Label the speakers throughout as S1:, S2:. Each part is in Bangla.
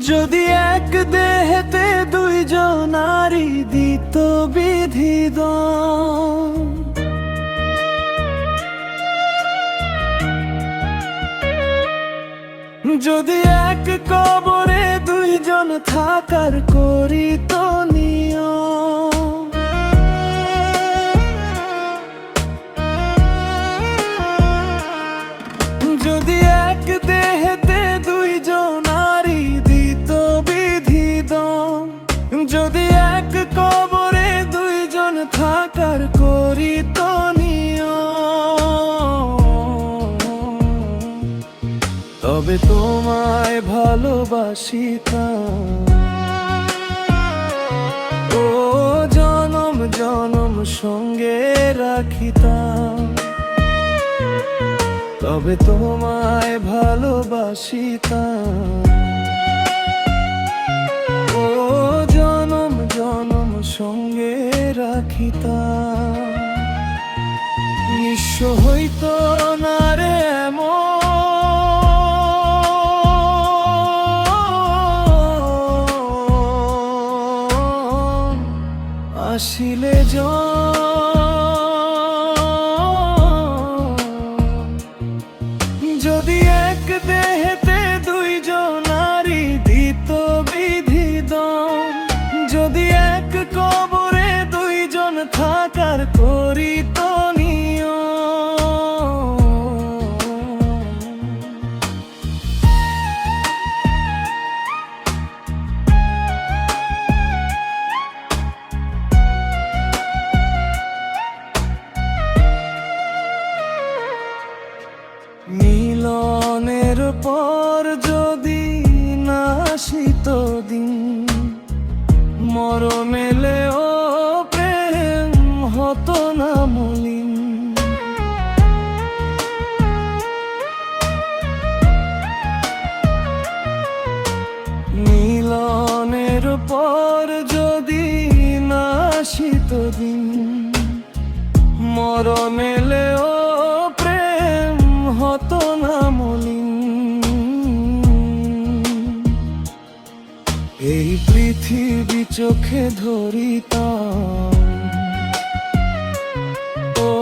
S1: যদি এক দেহেতে দুইজনারই দিত বিধিদান, যদি এক কবরে দুইজন থাকার করিত নিয়ম, যদি এক দেহেতে দুইজনারই দিত বিধিদান, যদি এক কবরে দুইজন থাকার করিত নিয়ম, তবে তোমায় ভালোবাসিতাম, ও জনম জনম সঙ্গে রাখিতাম, তবে তোমায় ভালোবাসিতাম, ও জনম জনম সঙ্গে রাখিতাম। নিঃস্ব হইত না রে এমন, আসিলে যদি এক দেহেতে দুইজনারই দিত বিধিদান, যদি এক কবরে দুইজন থাকার করিত মিলনের পর যদি না আসিত দিন, মরণেলেও প্রেম হতো না মলিন, মিলনের পর যদি না আসিত দিন, মরণেলেও হতো না মলিন, এই পৃথিবী চোখে ধরিতাম, ও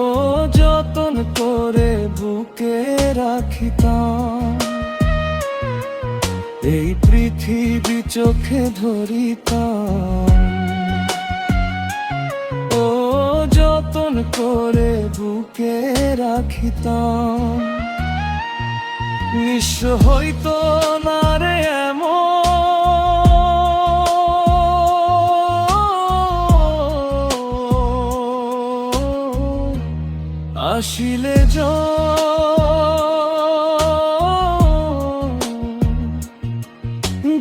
S1: যতন করে বুকে রাখিতাম, এই পৃথিবী চোখে ধরিতাম, ও যতন করে বুকে রাখিতাম। নিঃস্ব হইত না রে এমন, আসিলে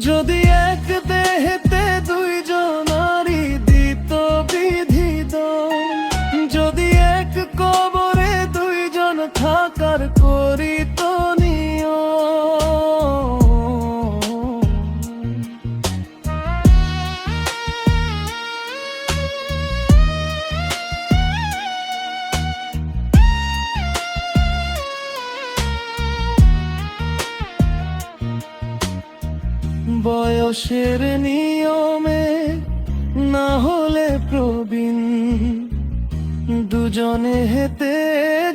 S1: যদি এক দেহেতে দুইজনারই দিত বিধিদান, যদি এক কবরে দুইজন থাকার করিত বয়সের নিয়মে না হলে প্রবীণ, দুজনে হেতে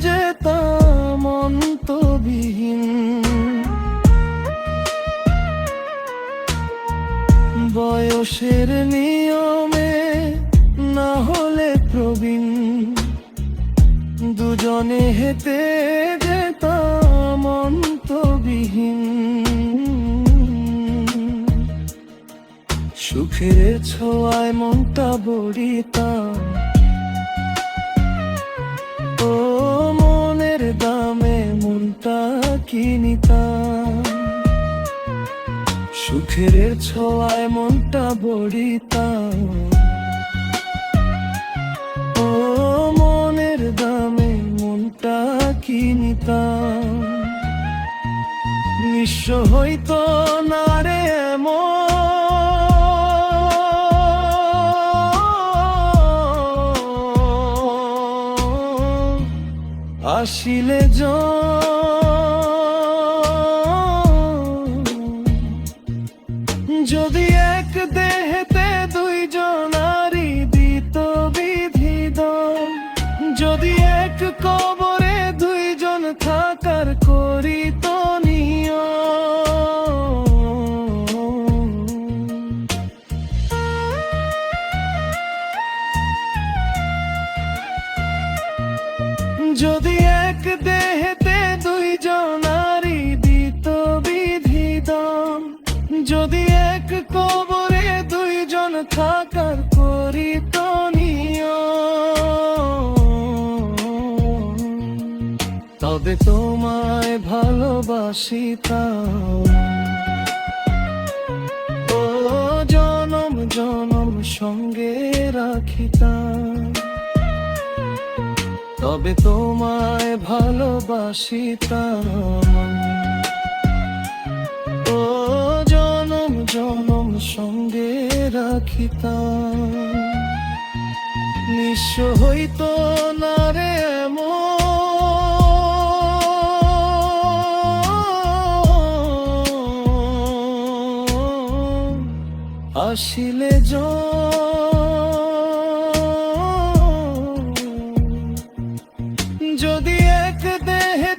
S1: যেতাম অন্তবিহীন, বয়সের নিয়মে না হলে প্রবীণ, দুজনে হেতে যেতাম অন্তবিহীন, সুখের ছোঁয়ায় মনটা বড়িতাম, ও মনের দামে কিনিতাম। সুখের ছোঁয়ায় মনটা বড়িতাম, ও মনের দামে মনটা কিনিতাম। নিঃস্ব হইতো না রে এমন, আসিলে যদি এক দেহেতে দুইজনারি দিত বিধিদম, যদি এক কবরে দুইজন থাকার করিত নিয়ম। যদি এক দেহেতে দুইজনারি দিত বিধিদম, যদি এক কবরে দুইজন থাকার করিত নিয়ম, তবে তোমায় ভালোবাসিতাম, ও জনম জনম সঙ্গে রাখিতাম। তবে তোমায় ভালোবাসিতাম, ও জনম জনম সঙ্গে রাখিতাম। নিঃস্ব হইতো না রে এমন, আসিলে যদি এক দেহে